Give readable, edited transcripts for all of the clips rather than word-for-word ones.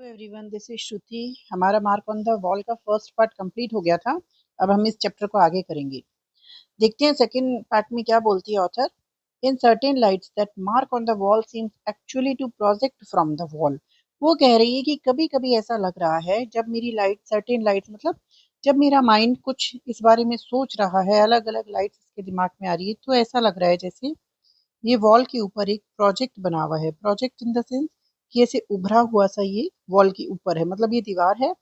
Everyone, this is श्रुति। हमारा mark on the wall का first part complete हो गया था। अब हम इस चैप्टर को आगे करेंगे। देखते हैं सेकंड पार्ट में क्या बोलती है author. In certain lights that mark on the wall seems actually to project from the wall. वो कह रही है कि कभी कभी ऐसा लग रहा है जब मेरी लाइट सर्टेन लाइट्स मतलब जब मेरा माइंड कुछ इस बारे में सोच रहा है, अलग अलग लाइट्स इसके दिमाग में आ रही है, तो ऐसा लग रहा है जैसे ये वॉल के ऊपर एक प्रोजेक्ट बना हुआ है। प्रोजेक्ट इन द सेंस कि ऐसे उभरा हुआ सा ये वॉल के ऊपर है, मतलब ये दीवार है,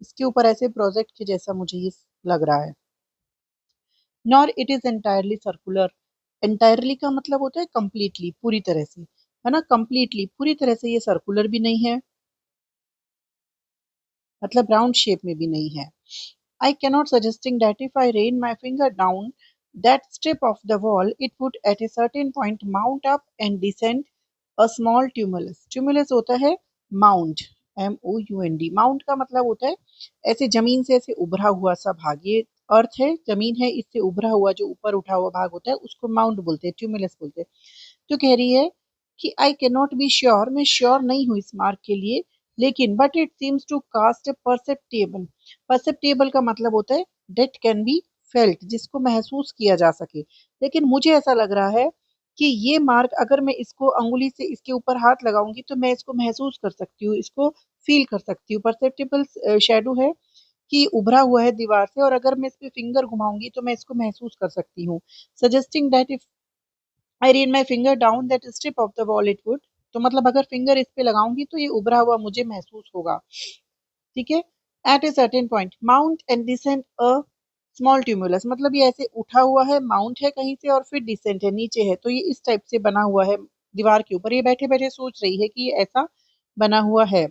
इसके ऊपर ऐसे प्रोजेक्ट के जैसा मुझे ये लग रहा है। Nor it is entirely circular. Entirely का मतलब होता है कंप्लीटली, पूरी तरह से, है ना। कंप्लीटली पूरी तरह से ये सर्कुलर भी नहीं है, मतलब राउंड शेप में भी नहीं है। I cannot suggesting that if I rain my finger down that strip of the wall, it would at a certain point mount up and descend a small tumulus. Tumulus होता है mount, MOUND। Mount का मतलब होता है ऐसे जमीन से ऐसे उभरा हुआ सा भाग। ये अर्थ है, जमीन है, इससे उभरा हुआ जो ऊपर उठा हुआ भाग होता है उसको माउंट बोलते हैं, ट्यूमुलस बोलते हैं। तो कह रही है कि I can not be sure, मैं श्योर नहीं हूँ इस मार्क के लिए, लेकिन but it seems to cast a perceptible. Perceptible का मतलब होता है डेट कैन बी फेल्ट, जिसको महसूस किया जा सके। लेकिन मुझे ऐसा लग रहा है कि ये मार्क अगर मैं इसको अंगुली से इसके ऊपर हाथ लगाऊंगी तो मैं इसको महसूस कर सकती हूँ, इसको फील कर सकती हूँ। परसेप्टेबल शेडो है कि उभरा हुआ है दीवार से, और अगर मैं इस पे फिंगर घुमाऊंगी तो मैं इसको महसूस कर सकती हूँ। Suggesting that if I read my finger down that strip of the wall it would. तो मतलब अगर फिंगर इस पे लगाऊंगी तो ये उभरा हुआ मुझे महसूस होगा। ठीक है। At a certain point mount and descent a small tumulus, मतलब ये ऐसे उठा हुआ है, माउंट है कहीं से और फिर डिसेंट है, नीचे है। तो ये इस टाइप से बना हुआ है दीवार के ऊपर। ये बैठे बैठे सोच रही है कि ये ऐसा बना हुआ है।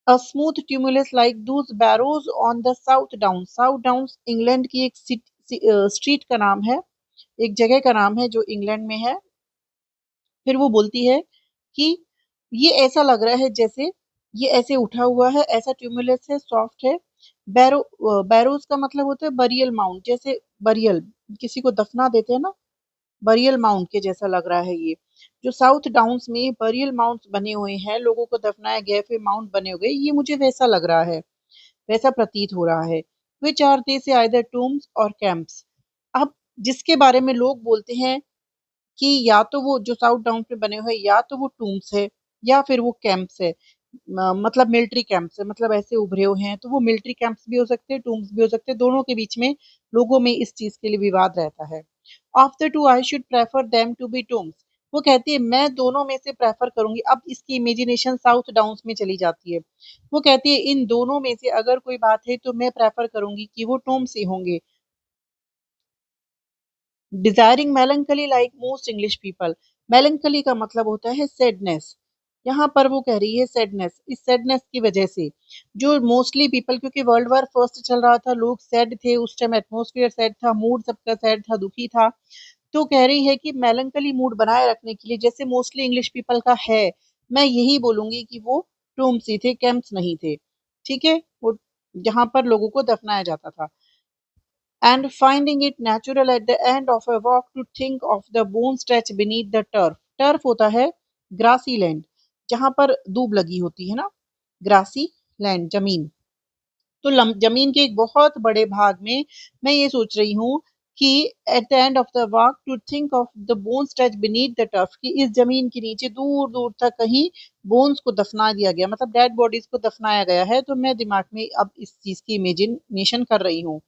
अ स्मूथ ट्यूमुलस लाइक दूस barrows on the south down. South down England की एक स्ट्रीट का नाम है, एक जगह का नाम है जो इंग्लैंड में है। फिर वो बोलती है कि ये ऐसा लग रहा है जैसे ये ऐसे उठा हुआ है, ऐसा ट्यूमुलस है, सॉफ्ट है। बैरोज का मतलब होता है बरियल माउंट, जैसे बरियल किसी को दफना देते हैं ना, बरियल माउंट के जैसा लग रहा है ये। जो साउथ डाउन्स में बरियल माउंट्स बने हुए हैं, लोगों को दफनाया गया फिर माउंट बने हुए, ये मुझे वैसा लग रहा है, वैसा प्रतीत हो रहा है। विच आर दे से आइदर टूम्स और कैंप्स। अब जिसके बारे में लोग बोलते हैं कि या तो वो जो साउथ डाउन पे बने हुए या तो वो टूम्स है या फिर वो कैंप्स है, मतलब मिलिट्री कैंप्स है, मतलब ऐसे उभरे हुए हैं। तो वो मिलिट्री कैंप्स भी हो सकते हैं, टूम्स भी हो सकते हैं, दोनों के बीच में लोगों में इस चीज के लिए विवाद रहता है। Of the two I should prefer them to be tombs. वो कहती है मैं दोनों में से प्रेफर करूंगी। अब इसकी इमेजिनेशन साउथ डाउन्स में चली जाती है। वो कहती है इन दोनों में से अगर कोई बात है तो मैं प्रेफर करूंगी कि वो टूम्स ही होंगे। Desiring melancholy like most English people. Melancholy का मतलब होता है सैडनेस। यहाँ पर वो कह रही है सैडनेस, इस सैडनेस की वजह से जो मोस्टली पीपल, क्योंकि वर्ल्ड वॉर फर्स्ट चल रहा था, लोग सैड थे उस टाइम, एटमोसफियर सैड था, मूड सबका सैड था, दुखी था। तो कह रही है कि मेलंकली मूड बनाए रखने के लिए जैसे मोस्टली इंग्लिश पीपल का है, मैं यही बोलूंगी कि वो टूम्स ही थे, कैंप्स नहीं थे। ठीक है। वो जहां पर लोगों को दफनाया जाता था। And finding it natural at the end of a walk to think of the bone stretch beneath the turf. Turf होता है ग्रासी लैंड, जहां पर दूब लगी होती है ना, ग्रासी लैंड जमीन। तो जमीन के एक बहुत बड़े भाग में मैं ये सोच रही हूँ कि at the end of the walk to think of the bone stretch beneath the turf, कि इस जमीन के नीचे दूर दूर तक कहीं बोन्स को दफना दिया गया, मतलब डेड बॉडीज को दफनाया गया है। तो मैं दिमाग में अब इस चीज की इमेजिनेशन कर रही हूँ।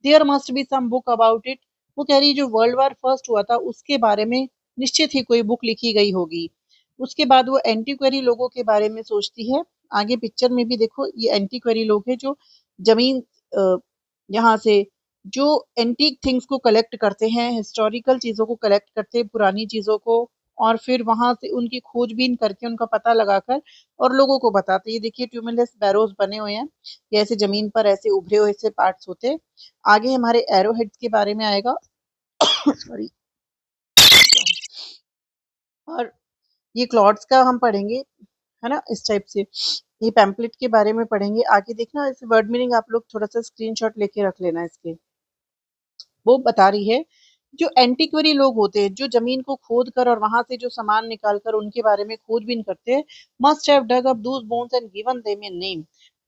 There must be some book about it. वो कह रही जो वर्ल्ड वॉर फर्स्ट हुआ था उसके बारे में निश्चित ही कोई बुक लिखी गई होगी। उसके बाद वो एंटीक्वेरी लोगों के बारे में सोचती है। आगे पिक्चर में भी देखो, ये एंटीक्वेरी लोग हैं जो जमीन यहाँ से जो एंटीक थिंग्स को कलेक्ट करते हैं, हिस्टोरिकल चीजों को कलेक्ट करते हैं, पुरानी चीजों को, और फिर वहां से उनकी खोजबीन करके उनका पता लगाकर और लोगों को बताते हैं। ये देखिए ट्यूमुलस बैरोज बने हुए हैं, ये ऐसे जमीन पर ऐसे उभरे हुए से पार्ट्स होते हैं। आगे हमारे एरो हेड्स के बारे में आएगा। सॉरी। और ये क्लॉड्स का हम पढ़ेंगे, है ना, इस टाइप से ये पैम्पलेट के बारे में पढ़ेंगे आगे। देखना इस वर्ड मीनिंग आप लोग थोड़ा सा स्क्रीनशॉट लेके रख लेना इसके। वो बता रही है जो एंटीक्वेरी लोग होते हैं, जो जमीन को खोद कर और वहां से जो सामान निकाल कर उनके बारे में खोजबीन करते हैं, must have dug up those bones and given them a name,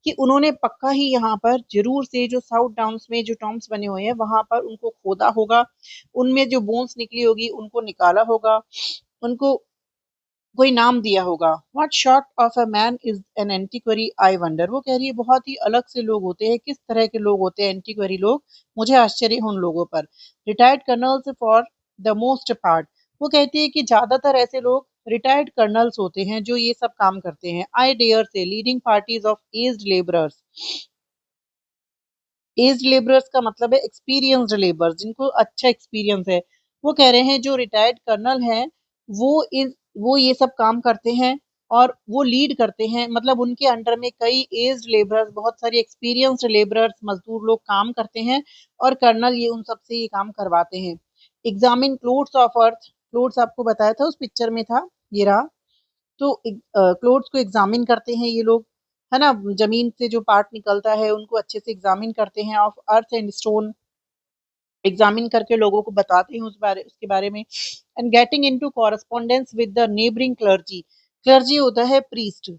कि उन्होंने पक्का ही यहाँ पर जरूर से जो साउथ डाउन्स में जो टॉम्स बने हुए हैं वहां पर उनको खोदा होगा, उनमें जो बोन्स निकली होगी उनको निकाला होगा, उनको कोई नाम दिया होगा। What short of a man is an एंटीक्वेरी I wonder, वो कह रही है बहुत ही अलग से लोग होते हैं, किस तरह के लोग होते हैं एंटीक्वेरी लोग, मुझे आश्चर्य है उन लोगों पर। Retired colonel's for the most part, वो कहती है कि ज्यादातर ऐसे लोग रिटायर्ड कर्नल्स होते हैं जो ये सब काम करते हैं। I dare say leading parties of aged labourers, aged labourers का मतलब है एक्सपीरियंस्ड लेबर्स, जिनको अच्छा एक्सपीरियंस है। वो कह रहे हैं जो रिटायर्ड कर्नल हैं वो इस वो ये सब काम करते हैं और वो लीड करते हैं, मतलब उनके अंडर में कई एज्ड लेबरर्स, बहुत सारे एक्सपीरियंस्ड लेबरर्स, मजदूर लोग काम करते हैं और कर्नल ये उन सबसे ये काम करवाते हैं। Examine clothes of earth, clothes आपको बताया था उस पिक्चर में था, ये रहा। तो क्लोथ्स को एग्जामिन करते हैं ये लोग, है ना, जमीन से जो पार्ट निकलता है उनको अच्छे से एग्जामिन करते हैं, of earth and stone, examine करके लोगों को बताते हैं उसके बारे में। And getting into correspondence with the neighbouring clergy, clergy होता है प्रीस्ट,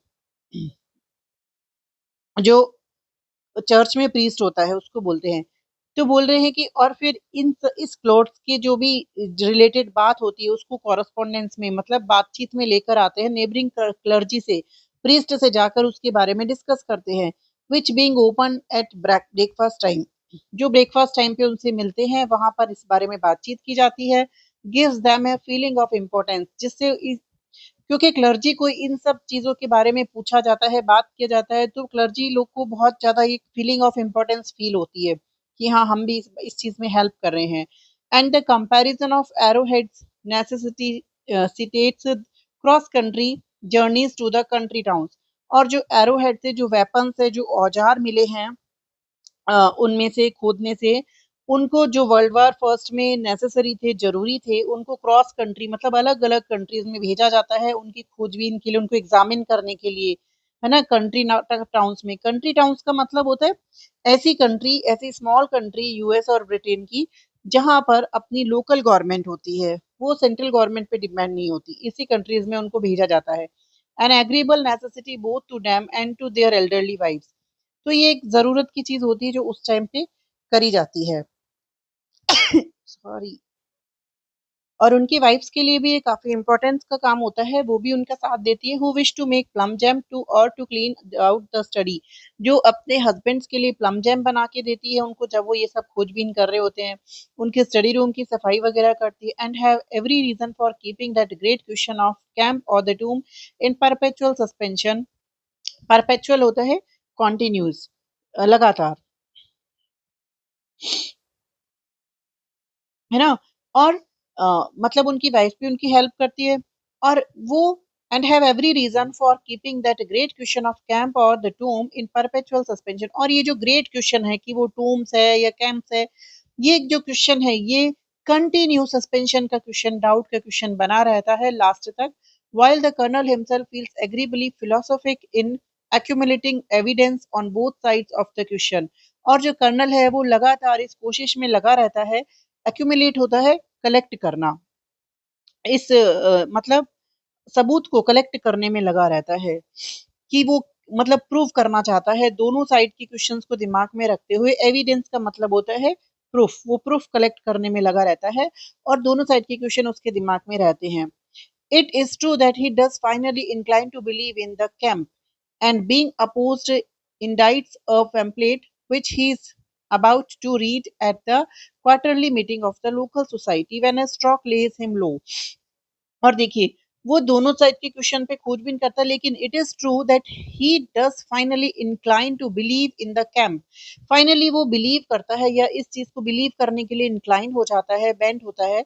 जो चर्च में प्रीस्ट होता है उसको बोलते हैं। तो बोल रहे हैं कि और फिर इस क्लोथ्स की जो भी रिलेटेड बात होती है उसको कॉरेस्पॉन्डेंस में, मतलब बातचीत में लेकर आते हैं नेबरिंग क्लर्जी से, प्रीस्ट से जाकर उसके बारे में डिस्कस करते हैं। Which being open at breakfast time, जो ब्रेकफास्ट टाइम पे उनसे मिलते हैं वहां पर इस बारे में बातचीत की जाती है। Gives them a feeling of importance, जिससे क्योंकि क्लर्जी को इन सब चीजों के बारे में पूछा जाता है, बात किया जाता है, तो क्लर्जी लोग को बहुत ज्यादा एक फीलिंग ऑफ इम्पोर्टेंस फील होती है कि हाँ हम भी इस चीज में हेल्प कर रहे हैं। And the comparison of arrowheads necessitates cross country journeys to the country towns, और जो एरोहेड से जो वेपन्स है, जो औजार मिले हैं उनमें से खोदने से, उनको जो वर्ल्ड वार फर्स्ट में नेसेसरी थे, जरूरी थे, उनको क्रॉस कंट्री मतलब अलग अलग कंट्रीज में भेजा जाता है उनकी खोजबीन के लिए, उनको एग्जामिन करने के लिए, है ना। कंट्री टाउन्स में, कंट्री टाउन्स का मतलब होता है ऐसी कंट्री, ऐसी स्मॉल कंट्री यूएस और ब्रिटेन की जहां पर अपनी लोकल गवर्नमेंट होती है, वो सेंट्रल गवर्नमेंट पे डिपेंड नहीं होती, इसी कंट्रीज में उनको भेजा जाता है। An agreeable necessity both to them and to their elderly wives, तो ये एक ज़रूरत की चीज़ होती है जो उस टाइम पे करी जाती है। सॉरी। और उनकी वाइफ्स के लिए भी ये काफ़ी इम्पोर्टेंस का काम होता है, वो भी उनका साथ देती है। Who wish to make plum jam to or to clean out the study, जो अपने हस्बैंड्स के लिए प्लम जैम बना के देती है उनको जब वो ये सब खोजबीन कर रहे होते हैं, उनके स्टडी रूम की सफाई वगैरह करती है। And have every reason for keeping that great question of camp or the tomb in perpetual suspension, perpetual होता है कॉन्टिन्यूस, लगातार, है ना। और मतलब उनकी वाइफ भी उनकी हेल्प करती है, और वो and have every reason for keeping that great question of camp or the tomb in perpetual suspension, और ये जो ग्रेट क्वेश्चन है कि वो टूम्स है या कैंप्स है, ये जो क्वेश्चन है ये कंटिन्यू सस्पेंशन का क्वेश्चन, डाउट का क्वेश्चन बना रहता है लास्ट तक। while the colonel himself feels agreeably philosophic in accumulating evidence on both sides of the question, और जो कर्नल है वो लगातार इस कोशिश में लगा रहता है, एक्यूमुलेट होता है कलेक्ट करना, इस मतलब सबूत को कलेक्ट करने में लगा रहता है, कि वो मतलब प्रूव करना चाहता है दोनों साइड की क्वेश्चंस को दिमाग में रखते हुए। एविडेंस का मतलब होता है प्रूफ, वो प्रूफ कलेक्ट करने में लगा रहता है और दोनों साइड के क्वेश्चन उसके दिमाग में रहते हैं। It is true that he does finally incline to believe in the camp, and being opposed indicts a pamphlet which he is about to read at the quarterly meeting of the local society when a stroke lays him low। और देखिए वो दोनों side के question पे खोजबीन करता है, लेकिन it is true that he does finally incline to believe in the camp, finally वो बिलीव करता है या इस चीज को बिलीव करने के लिए इंक्लाइन हो जाता है, बेंड होता है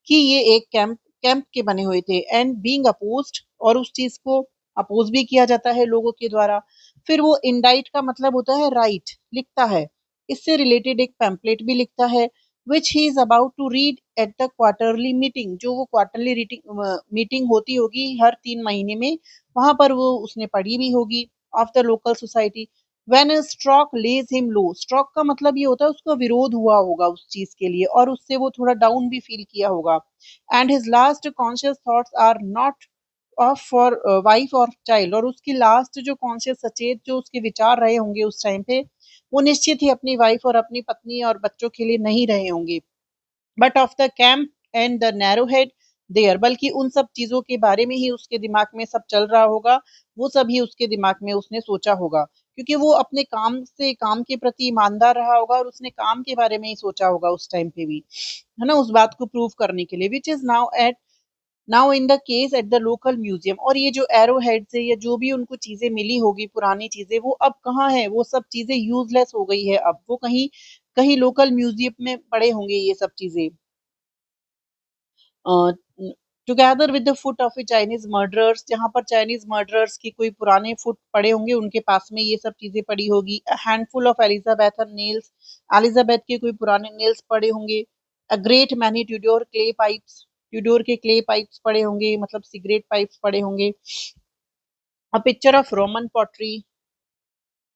कि ये एक कैंप के बने हुए थे। एंड बीइंग अपोज्ड, और उस चीज को अपोज भी किया जाता है लोगों के द्वारा। फिर वो इंडाइट का मतलब होता है राइट, लिखता है, इससे रिलेटेड एक पैम्पलेट भी लिखता है, which he is about to read at the quarterly meeting, जो वो क्वार्टरली मीटिंग होती होगी हर 3 महीने में, वहां पर वो उसने पढ़ी भी होगी, of the local society, when a stroke lays him low, stroke का मतलब ये होता है उसका विरोध हुआ होगा उस चीज के लिए और उससे वो थोड़ा डाउन भी फील किया होगा। And his last conscious thoughts are not of for wife और चाइल्ड, और उसकी लास्ट जो कॉन्शियस सचेत जो उसके विचार रहे होंगे उस टाइम पे, वो निश्चित ही अपनी वाइफ और अपनी पत्नी और बच्चों के लिए नहीं रहे होंगे, but of the camp and the narrow head there, बल्कि उन सब चीजों के बारे में ही उसके दिमाग में सब चल रहा होगा, वो सब ही उसके दिमाग में उसने सोचा होगा, क्योंकि वो अपने काम से काम के प्रति ईमानदार रहा होगा और उसने काम के बारे में ही सोचा होगा उस टाइम पे भी, है ना, उस बात को प्रूव करने के लिए, which is now in the case at the local museum. और ये जो एरो हेड से या जो भी उनको चीजें मिली होगी पुरानी चीजें, वो अब कहाँ है, वो सब चीजें यूजलेस हो गई है, अब वो कहीं कहीं लोकल म्यूजियम में पड़े होंगे ये सब चीजें। Together with the foot of A Chinese murderers, जहां पर चाइनीज मर्डरर्स की कोई पुराने फुट पड़े होंगे, उनके पास में ये सब चीजें पड़ी होगी। A handful of Elizabethan nails, Elizabeth के कोई पुराने नेल्स पड़े होंगे। A great many Tudor clay pipes, Tudor के क्ले पाइप्स पड़े होंगे, मतलब सिगरेट पाइप्स पड़े होंगे। A picture of Roman pottery,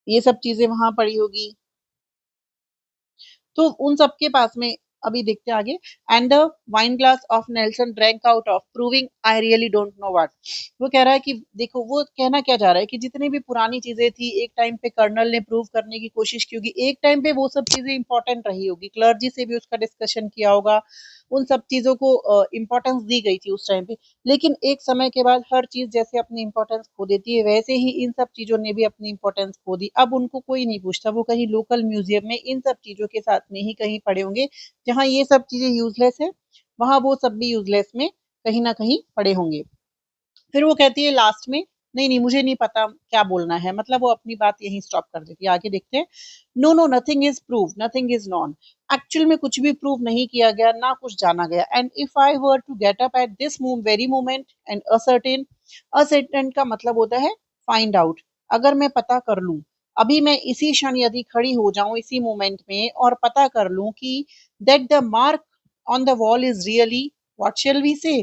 ये सब चीजें वहां पड़ी होगी। तो उन सबके पास में, अभी देखते हैं आगे। And the wine glass of Nelson drank out of proving I really don't know what, वो कह रहा है कि देखो, वो कहना क्या चाह रहा है कि जितनी भी पुरानी चीजें थी एक टाइम पे कर्नल ने प्रूव करने की कोशिश की होगी, एक टाइम पे वो सब चीजें इंपॉर्टेंट रही होगी, क्लर्जी से भी उसका डिस्कशन किया होगा, उन सब चीजों को इंपॉर्टेंस दी गई थी उस टाइम पे, लेकिन एक समय के बाद हर चीज जैसे अपनी इंपॉर्टेंस खो देती है, वैसे ही इन सब चीजों ने भी अपनी इंपॉर्टेंस खो दी। अब उनको कोई नहीं पूछता, वो कहीं लोकल म्यूजियम में इन सब चीजों के साथ में ही कहीं पड़े होंगे, जहां ये सब चीजें यूजलेस है, वहां वो सब भी यूजलेस में कहीं ना कहीं पड़े होंगे। फिर वो कहती है लास्ट में, नहीं नहीं मुझे नहीं पता क्या बोलना है, मतलब वो अपनी बात यहीं स्टॉप कर देती है। आगे देखते हैं। No no nothing is prove, nothing is known, actual में कुछ भी प्रूव नहीं किया गया, ना कुछ जाना गया। And if I were to get up at this very moment and ascertain, ascertain का मतलब होता है फाइंड आउट, अगर मैं पता कर लूं, अभी मैं इसी क्षण यदि खड़ी हो जाऊं इसी मोमेंट में और पता कर लूं कि that the mark on the wall is really, what shall we say,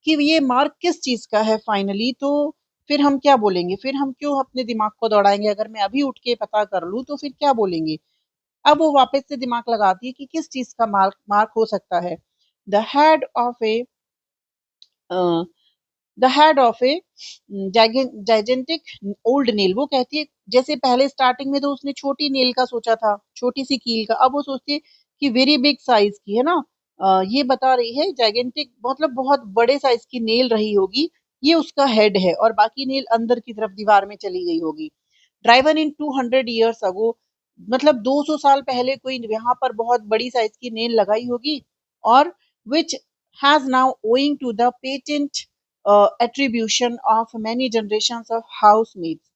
कि ये मार्क किस चीज का है फाइनली, तो फिर हम क्या बोलेंगे, फिर हम क्यों अपने दिमाग को दौड़ाएंगे, अगर मैं अभी उठ के पता कर लूं तो फिर क्या बोलेंगे। अब वो वापस से दिमाग लगाती है कि किस चीज का मार्क मार्क हो सकता है। The head of A the head of A gigantic old nail, वो कहती है जैसे पहले स्टार्टिंग में तो उसने छोटी नेल का सोचा था, छोटी सी कील का, अब वो सोचती है कि वेरी बिग साइज की, है ना। ये बता रही है जाइजेंटिक मतलब बहुत बड़े साइज की नेल रही होगी, ये उसका हेड है और बाकी नेल अंदर की तरफ दीवार में चली गई होगी। ड्राइवन इन 200 years अगो, मतलब 200 साल पहले कोई यहाँ पर बहुत बड़ी साइज की नेल लगाई होगी, और which has now owing to the patent attribution of many generations of house maids.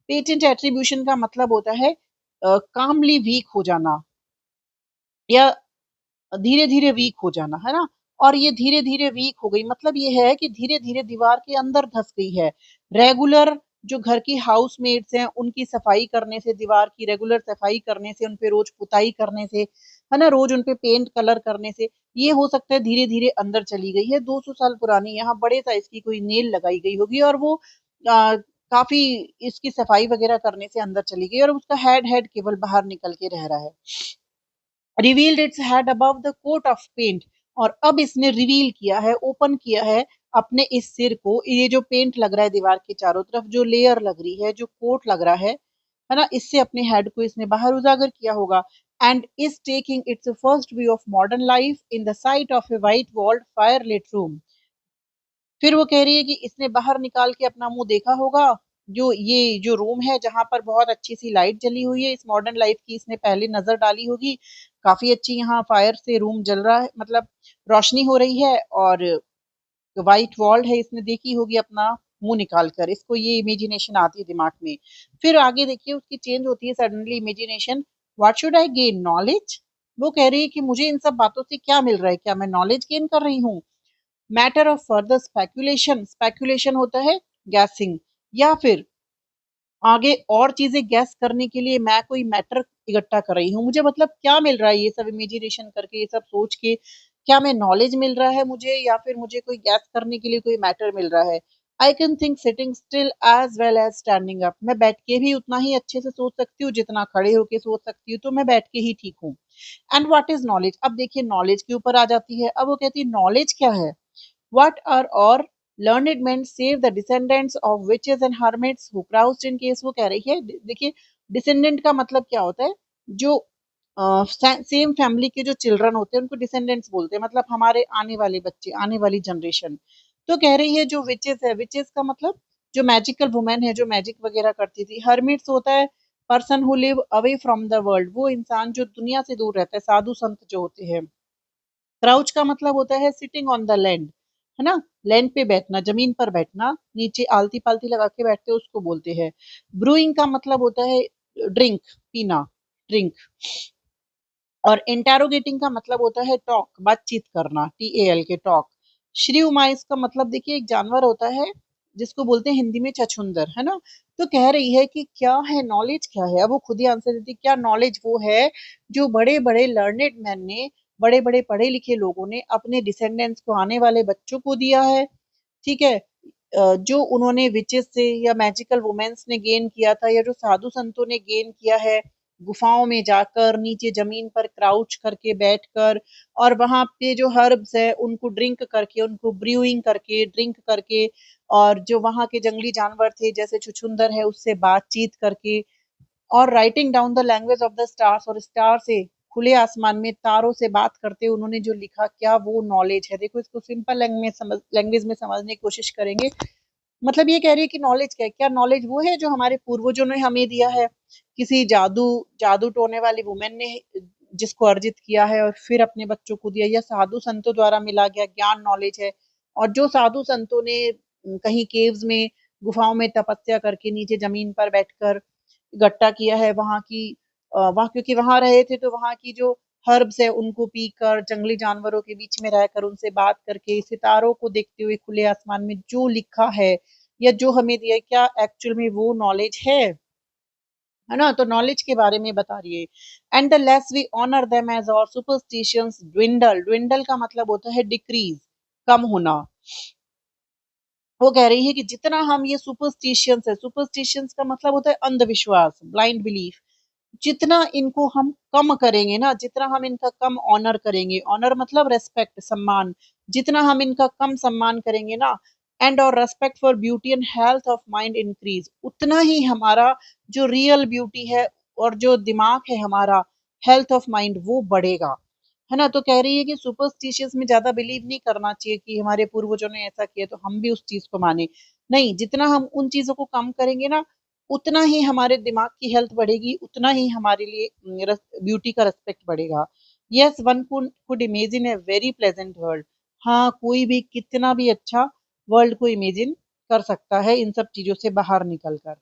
Patent attribution का मतलब होता है कामली वीक हो जाना या धीरे धीरे वीक हो जाना, है ना। और ये धीरे धीरे वीक हो गई, मतलब ये है कि धीरे धीरे दीवार के अंदर धस गई है। रेगुलर जो घर की हाउस मेड्स हैं उनकी सफाई करने से, दीवार की रेगुलर सफाई करने से, उनपे रोज पुताई करने से, है ना, रोज उनपे पेंट कलर करने से, ये हो सकता है धीरे धीरे अंदर चली गई है। 200 साल पुरानी यहाँ बड़े साइज की कोई नेल लगाई गई होगी और वो काफी इसकी सफाई वगैरह करने से अंदर चली गई और उसका हेड हेड केवल बाहर निकल के रह रहा है। Revealed its head above the coat of paint, और अब इसने रिवील किया है, ओपन किया है अपने इस सिर को, ये जो पेंट लग रहा है दीवार के चारों तरफ, जो लेयर लग रही है, जो कोट लग रहा है ना, इससे अपने हेड को इसने बाहर उजागर किया होगा। And is taking its first view of modern life in the sight of a white walled fire lit room. फिर वो कह रही है कि इसने बाहर निकाल के अपना मुंह देखा होगा, जो ये जो रूम है जहां पर बहुत अच्छी सी लाइट जली हुई है, इस मॉडर्न लाइफ की इसने पहले नजर डाली होगी, काफी अच्छी यहाँ फायर से रूम जल रहा है, मतलब रोशनी हो रही है, और व्हाइट वॉल्ड है, इसने देखी होगी अपना मुंह निकाल कर, इसको ये इमेजिनेशन आती है दिमाग में। फिर आगे देखिए उसकी चेंज होती है suddenly imagination. What should I gain, knowledge, वो कह रही है कि मुझे इन सब बातों से क्या मिल रहा है, क्या मैं नॉलेज गेन कर रही हूँ। Matter of further speculation, speculation होता है गैसिंग, या फिर आगे और चीजें गैस करने के लिए मैं कोई मैटर इकट्ठा कर रही हूँ, मुझे मतलब क्या मिल रहा है ये सब इमेजिनेशन करके, ये सब सोच के, क्या मैं नॉलेज मिल रहा है मुझे, या फिर मुझे कोई गैस करने के लिए कोई मैटर मिल रहा है। I can think sitting still as well as standing up. मैं बैठ के भी उतना ही अच्छे से सोच सकती हूँ जितना खड़े होके सोच सकती हूँ, तो मैं बैठ के ही ठीक हूँ। And what is knowledge? अब देखिए नॉलेज के ऊपर आ जाती है। अब वो कहती है नॉलेज क्या है? व्हाट आर और learned men save the descendants of witches and hermits who crouched in caves। वो कह रही है, देखिए डिसेंडेंट का मतलब क्या होता है? जो सेम फैमिली के जो चिल्ड्रन होते हैं उनको डिसेंडेंट्स बोलते हैं, मतलब हमारे आने वाले बच्चे, आने वाली जनरेशन। तो कह रही है जो विचेस है, विचेस का मतलब जो मैजिकल वुमेन है, जो मैजिक वगैरह करती थी। हर्मिट्स होता है person who live away from the world, वो इंसान जो दुनिया से दूर रहता है, साधु संत जो होते हैं। क्राउच का मतलब होता है सिटिंग ऑन द लैंड, है ना? लैंड पे बैठना, जमीन पर बैठना, नीचे आलती पालती लगा के बैठते हैं, उसको बोलते हैं। ब्रूइंग का मतलब होता है ड्रिंक, पीना, ड्रिंक। और इंटेरोगेटिंग का मतलब होता है टॉक, बातचीत करना, TAL के टॉक। श्री उमाइस का मतलब देखिए एक जानवर होता है जिसको बोलते हैं हिंदी में छछूंदर, है ना? तो कह रही है कि क्या है नॉलेज, क्या है? अब वो खुद ही आंसर देती है, क्या नॉलेज वो है जो बड़े बड़े लर्नेड मैन ने, बड़े बड़े पढ़े लिखे लोगों ने अपने डिसेंडेंट्स को, आने वाले बच्चों को दिया है। ठीक है? जो उन्होंने विचेस से या मैजिकल वुमेन्स ने गेन किया था, या जो साधु संतों ने गेन किया है गुफाओं में जाकर, नीचे जमीन पर क्राउच करके बैठकर, और वहां पे जो हर्ब्स है उनको ड्रिंक करके, उनको ब्रूइंग करके, ड्रिंक करके, और जो वहां के जंगली जानवर थे जैसे छुछुंदर है उससे बातचीत करके, और writing down the language of the stars, और स्टार से, खुले आसमान में तारों से बात करते हुए उन्होंने जो लिखा, क्या वो नॉलेज है? देखो इसको सिंपल लैंग्वेज में समझने की कोशिश करेंगे। मतलब ये कह रही है कि नॉलेज क्या है? क्या नॉलेज वो है जो हमारे पूर्वजों ने हमें दिया है? किसी जादू जादू टोने वाली वुमेन ने जिसको अर्जित किया है और फिर अपने बच्चों को दिया, या साधु संतों द्वारा मिला गया ज्ञान नॉलेज है? और जो साधु संतों ने कहीं केव्स में, गुफाओं में तपस्या करके नीचे जमीन पर बैठकर इकट्ठा किया है, वहां की वहां, क्योंकि वहां रहे थे तो वहां की जो हर्ब्स है उनको पीकर, जंगली जानवरों के बीच में रहकर, उनसे बात करके, सितारों को देखते हुए खुले आसमान में जो लिखा है या जो हमें दिया है, क्या एक्चुअल में वो नॉलेज है ना? तो नॉलेज के बारे में बता रही है। And the less we honour them as our superstitions dwindle, dwindle का मतलब होता है डिक्रीज, कम होना। वो कह रही है कि जितना हम ये सुपरस्टिशियंस है, सुपरस्टिशियंस का मतलब होता है अंधविश्वास, ब्लाइंड बिलीफ, जितना इनको हम कम करेंगे ना, जितना हम इनका कम ऑनर करेंगे, ऑनर मतलब रेस्पेक्ट, सम्मान, जितना हम इनका कम सम्मान करेंगे ना, एंड और respect for beauty and health of mind increase, उतना ही हमारा जो रियल ब्यूटी है और जो दिमाग है हमारा, हेल्थ ऑफ माइंड, वो बढ़ेगा। है ना? तो कह रही है कि सुपरस्टिशियस में ज्यादा बिलीव नहीं करना चाहिए कि हमारे पूर्वजों ने ऐसा किया तो हम भी उस चीज को माने। नहीं, जितना हम उन चीजों को कम करेंगे ना, उतना ही हमारे दिमाग की हेल्थ बढ़ेगी, उतना ही हमारे लिए ब्यूटी का रिस्पेक्ट बढ़ेगा। Yes, one could imagine a very pleasant world. हाँ, कोई भी कितना भी अच्छा वर्ल्ड को इमेजिन कर सकता है इन सब चीजों से बाहर निकल कर।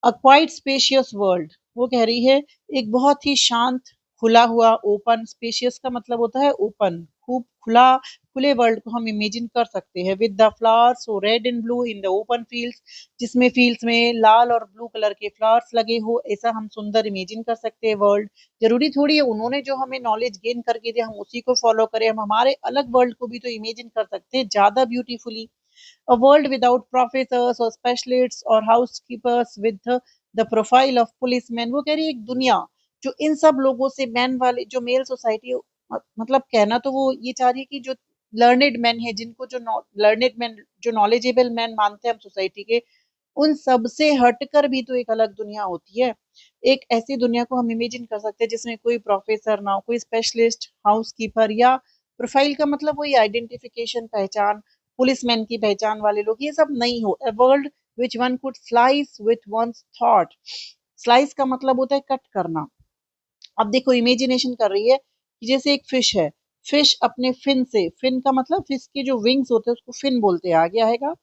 अ क्वाइट स्पेशियस वर्ल्ड, वो कह रही है एक बहुत ही शांत, खुला हुआ, ओपन, स्पेशियस का मतलब होता है ओपन, खूब खुला, खुले वर्ल्ड को हम इमेजिन कर सकते हैं। With the flowers so red and blue in the open fields, जिसमें फील्ड्स में लाल और ब्लू कलर के फ्लावर्स लगे हो, ऐसा हम सुंदर इमेजिन कर सकते हैं वर्ल्ड। जरूरी थोड़ी है उन्होंने जो हमें नॉलेज गेन करके दिया हम उसी को फॉलो करें, हम हमारे अलग वर्ल्ड को भी तो इमेजिन कर सकते हैं ज्यादा beautifully. A world without professors or specialists or housekeepers with the profile of policemen। वो कह रही है एक दुनिया जो इन सब लोगों से, मैन वाले जो मेल सोसाइटी, मतलब कहना तो वो ये चाह रही है कि जो लर्नेड मैन है, जिनको जो लर्नेड मैन, जो नॉलेजेबल मैन मानते हैं हम सोसाइटी के, उन सब से हटकर भी तो एक अलग दुनिया होती है। एक ऐसी दुनिया को हम इमेजिन कर सकते हैं जिसमें कोई प्रोफेसर ना हो, कोई स्पेशलिस्ट, हाउसकीपर, या प्रोफाइल का मतलब वही आइडेंटिफिकेशन, पहचान, पुलिसमैन की पहचान वाले लोग, ये सब नहीं हो। A world which one could slice with one's thought. Slice का मतलब होता है कट करना। अब देखो इमेजिनेशन कर रही है कि जैसे एक फिश है, फिश अपने फिन से, फिन का मतलब फिश के जो विंग्स होते हैं उसको फिन बोलते हैं, आगे आएगा,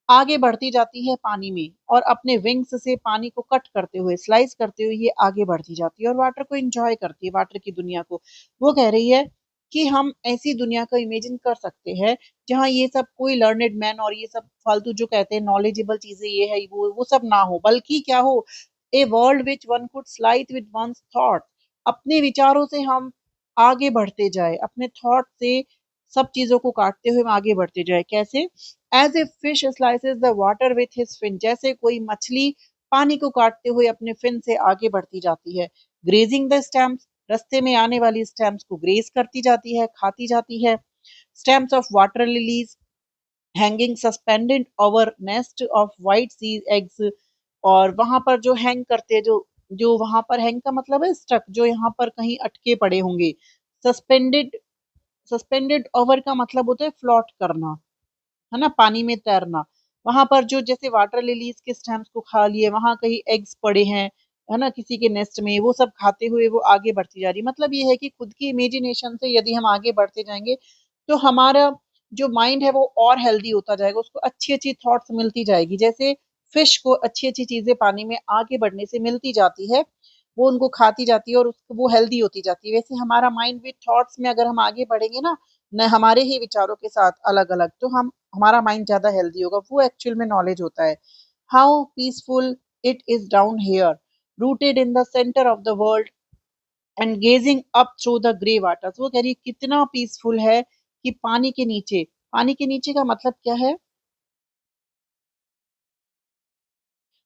आगे बढ़ती जाती है पानी में, और अपने विंग्स से पानी को कट करते हुए, स्लाइस करते हुए ये आगे बढ़ती जाती है और वाटर को एंजॉय करती है, वाटर की दुनिया को। वो कह रही है कि हम ऐसी दुनिया को इमेजिन कर सकते हैं जहाँ ये सब कोई लर्नेड मैन और ये सब फालतू जो कहते हैं नॉलेजेबल चीजें, ये है वो सब ना हो, बल्कि क्या हो, a world which one could slide with one's thought. अपने विचारों से हम आगे बढ़ते जाए, अपने थॉट से सब चीजों को काटते हुए हम आगे बढ़ते जाए। कैसे? As a fish slices the water with his fin, जैसे कोई मछली पानी को काटते हुए अपने फिन से आगे बढ़ती जाती है। ग्रेजिंग द स्टैम्प्स, रस्ते में आने वाली स्टैम्प्स को ग्रेज करती जाती है, खाती जाती है। Stamps of water lilies hanging suspended over nest of white sea eggs, और वहां पर जो हैंग करते हैं, जो जो वहां पर हैंग का मतलब है स्टक, जो यहाँ पर कहीं अटके पड़े होंगे। सस्पेंडेड, सस्पेंडेड ओवर का मतलब होता है फ्लोट करना, है ना, पानी में तैरना। वहां पर जो जैसे वाटर लिलीज के स्टेम्स को खा लिए, वहां कहीं एग्स पड़े हैं, है ना, किसी के नेस्ट में, वो सब खाते हुए वो आगे बढ़ती जा रही। मतलब ये है कि खुद की इमेजिनेशन से यदि हम आगे बढ़ते जाएंगे तो हमारा जो माइंड है वो और हेल्दी होता जाएगा, उसको अच्छी अच्छी थॉट्स मिलती जाएगी। जैसे फिश को अच्छी अच्छी चीजें पानी में आगे बढ़ने से मिलती जाती है, वो उनको खाती जाती है और वो हेल्दी होती जाती है। वैसे हमारा माइंड विद थॉट्स में अगर हम आगे बढ़ेंगे ना, न हमारे ही विचारों के साथ अलग अलग, तो हम हमारा माइंड ज्यादा हेल्दी होगा। वो एक्चुअल में नॉलेज होता है। How peaceful it is down here, rooted in the centre of the world and gazing up through the grey waters. वो कह रही है कितना पीसफुल है कि पानी के नीचे, पानी के नीचे का मतलब क्या है?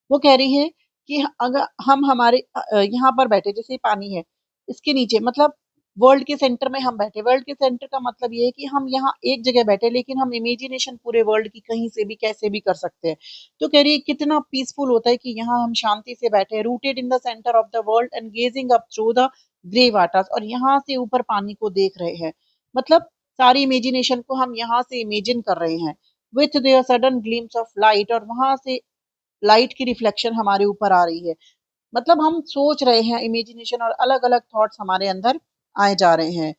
वो कह रही है कि अगर हम हमारे यहाँ पर बैठे, जैसे पानी है, इसके नीचे मतलब वर्ल्ड के सेंटर में हम बैठे। वर्ल्ड के सेंटर का मतलब ये है कि हम यहाँ एक जगह बैठे, लेकिन हम इमेजिनेशन पूरे वर्ल्ड की कहीं से भी कैसे भी कर सकते हैं। तो कह रही है कितना पीसफुल होता है कि यहाँ हम शांति से बैठे, rooted in the centre of the world and gazing up through the grey waters, और यहाँ से ऊपर पानी को देख रहे हैं। मतलब सारी इमेजिनेशन को हम यहाँ से इमेजिन कर रहे हैं। With their sudden glimpse of light, और वहां से लाइट की रिफ्लेक्शन हमारे ऊपर आ रही है। मतलब हम सोच रहे हैं, इमेजिनेशन और अलग अलग थॉट्स हमारे अंदर आए जा रहे हैं।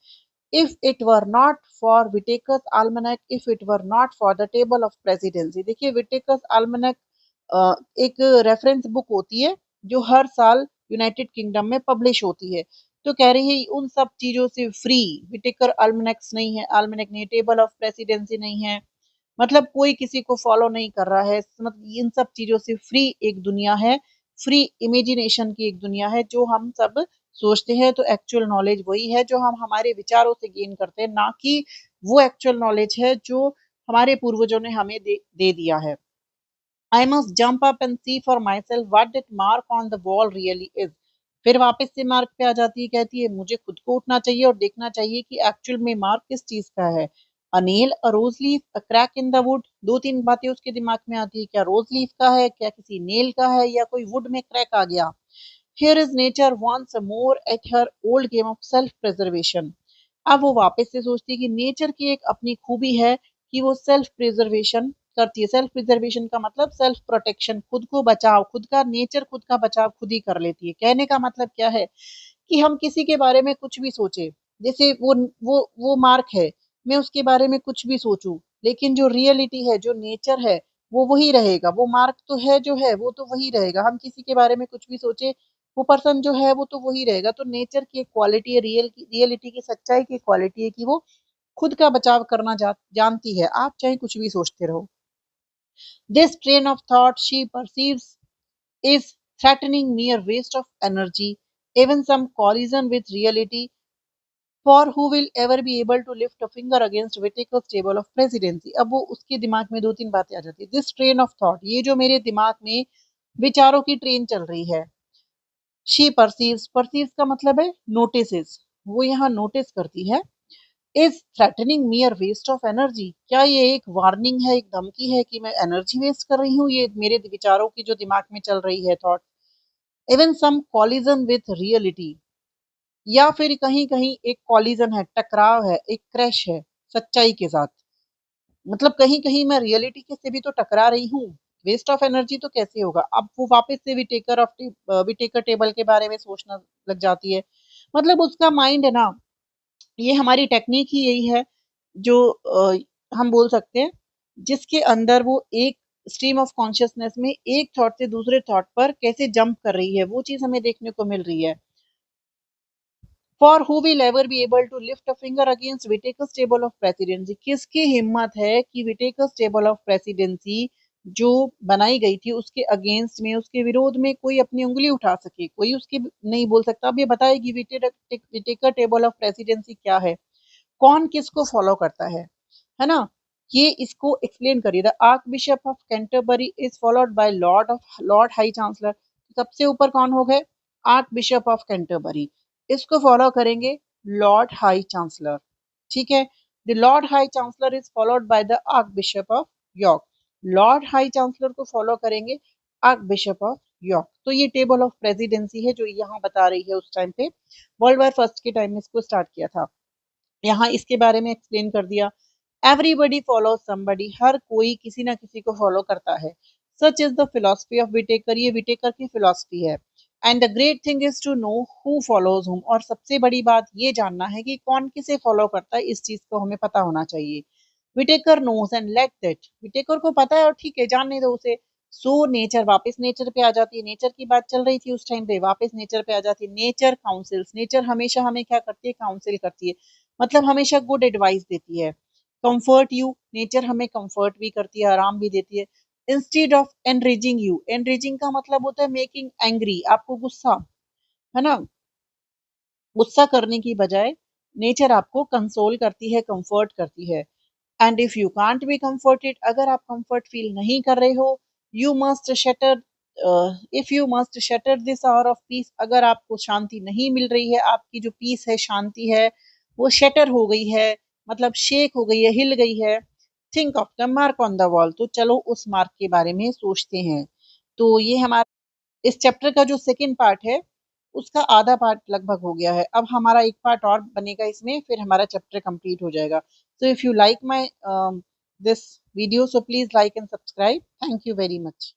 If it were not for Whitaker's Almanac, if it were not for the table of precedency. देखिए विटेकर्स आल्मनैक एक रेफरेंस बुक होती है जो हर साल यूनाइटेड किंगडम में पब्लिश होती है। तो कह रही है उन सब चीजों से फ्री विटेकर आल्मनैक्स नहीं है, आल्मनैक नहीं, टेबल ऑफ प्रेसिडेंसी नहीं है, मतलब कोई किसी को फॉलो नहीं कर रहा है। मतलब इन सब चीजों से फ्री एक दुनिया है, फ्री इमेजिनेशन की एक दुनिया है जो हम सब सोचते हैं। तो एक्चुअल नॉलेज वही है जो हम हमारे विचारों से गेन करते हैं, ना कि वो एक्चुअल नॉलेज है जो हमारे पूर्वजों ने हमें दे दिया है। I must jump up and see for myself what that mark on the wall really is. फिर वापस से मार्क पे आ जाती है, कहती है मुझे खुद को उठना चाहिए और देखना चाहिए कि एक्चुअल में मार्क किस चीज का है। A nail, a rose leaf, a crack in the wood. दो तीन बातें उसके दिमाग में आती है, क्या रोज लीफ का है, क्या किसी नेल का है, या कोई वुड में क्रैक आ गया। Here is nature once more at her old game of self preservation. अब वो वापस से सोचती है कि नेचर की एक अपनी खूबी है कि वो सेल्फ प्रिजर्वेशन करती है। सेल्फ प्रिजर्वेशन का मतलब सेल्फ प्रोटेक्शन, खुद को बचाव, खुद का नेचर, खुद का बचाव खुद ही कर लेती है। कहने का मतलब क्या है कि हम किसी के बारे में कुछ भी सोचे, जैसे वो मार्क है, मैं उसके बारे में कुछ भी सोचूं, लेकिन जो रियलिटी है, जो नेचर है, वो वही रहेगा। वो मार्क तो है जो है वो तो वही रहेगा। हम किसी के बारे में कुछ भी सोचे, वो पर्सन जो है वो तो वही रहेगा। तो नेचर की एक क्वालिटी है, रियलिटी की, सच्चाई की क्वालिटी है कि वो खुद का बचाव करना जानती है, आप चाहे कुछ भी सोचते रहो। This train of thought she perceives is threatening mere waste of energy, even some collision with reality, for who will ever be able to lift a finger against Whitaker's table of presidency। अब वो उसके दिमाग में दो तीन बातें आ जाती है। दिस ट्रेन ऑफ थॉट, ये जो मेरे दिमाग में विचारों की ट्रेन चल रही है। शी परसीव्स, परसीव्स का मतलब है नोटिस, वो यहाँ नोटिस करती है। Is threatening mere waste of energy, क्या ये एक वार्निंग है, एक धमकी है कि मैं एनर्जी वेस्ट कर रही हूँ, ये मेरे विचारों की जो दिमाग में चल रही है thought. Even some collision with reality, या फिर कहीं कहीं एक कॉलिजन है, टकराव है, एक क्रैश है सच्चाई के साथ। मतलब कहीं कहीं मैं रियलिटी के से भी तो टकरा रही हूँ। वेस्ट ऑफ एनर्जी तो कैसे होगा। अब वो वापस से विटेकर टेबल के बारे में सोचना लग जाती है। मतलब उसका माइंड है ना, ये हमारी टेक्निक ही यही है जो हम बोल सकते हैं, जिसके अंदर वो एक स्ट्रीम ऑफ कॉन्शियसनेस में एक थॉट से दूसरे थॉट पर कैसे जंप कर रही है, वो चीज हमें देखने को मिल रही है। For who will ever be able to lift a finger against Whitaker's table of precedency, किसकी हिम्मत है कि विटेकर्स टेबल ऑफ प्रेसिडेंसी जो बनाई गई थी उसके अगेंस्ट में, उसके विरोध में कोई अपनी उंगली उठा सके, कोई उसकी नहीं बोल सकता। अब ये बताएगी विटेकर टेबल ऑफ प्रेसिडेंसी क्या है। कौन किसको फॉलो करता है ना? ये इसको एक्सप्लेन करिए। The arc bishop of Canterbury is followed by Lord high chancellor. सबसे ऊपर कौन हो गए? Arc bishop of Canterbury. इसको फॉलो करेंगे लॉर्ड हाई चांसलर। ठीक है। The Lord high chancellor is followed by the arc bishop of York. Lord high chancellor को फॉलो करेंगे आर्क बिशप ऑफ यॉर्क। तो ये टेबल ऑफ प्रेसिडेंसी है जो यहाँ बता रही है उस टाइम पे वर्ल्ड वॉर फर्स्ट के टाइम में इसको स्टार्ट किया था। यहाँ इसके बारे में एक्सप्लेन कर दिया। एवरीबडी फॉलो समबडी, हर कोई किसी ना किसी को फॉलो करता है। Such is the philosophy of Whitaker, ये विटेकर की फिलोसफी है। And the great thing is to know who follows whom, और सबसे बड़ी बात ये जानना है कि कौन किसे फॉलो करता है, इस चीज को हमें पता होना चाहिए। Whitaker knows and let that, Whitaker को पता है और ठीक है, जानने दो उसे। सो नेचर, वापस नेचर पे आ जाती है। नेचर की बात चल रही थी उस टाइम पे, वापस नेचर पे आ जाती है। नेचर काउंसिल्स, नेचर हमेशा हमें क्या करती है? काउंसिल करती है, मतलब हमेशा गुड एडवाइस देती है। कंफर्ट यू, नेचर हमें कंफर्ट भी करती है, आराम भी देती है। इंस्टेड ऑफ एनरिजिंग यू, एनरिजिंग का मतलब होता है मेकिंग एंग्री, आपको गुस्सा, है ना? गुस्सा करने की बजाय नेचर आपको कंसोल करती है, कंफर्ट करती है। And if you can't be comforted, अगर आप कंफर्ट फील नहीं कर रहे हो, you must shutter, if you must shutter this hour of peace, अगर आपको शांति नहीं मिल रही है, आपकी जो पीस है, शांति है, वो शटर हो गई है, मतलब शेक हो गई है, हिल गई है। Think of the mark on the wall, तो चलो उस मार्क के बारे में सोचते हैं। तो ये हमारा इस चैप्टर का जो सेकंड पार्ट है उसका आधा पार्ट लगभग हो गया है। अब हमारा एक पार्ट और बनेगा इसमें, फिर हमारा चैप्टर कंप्लीट हो जाएगा। So if you like my this video, so please like and subscribe. Thank you very much.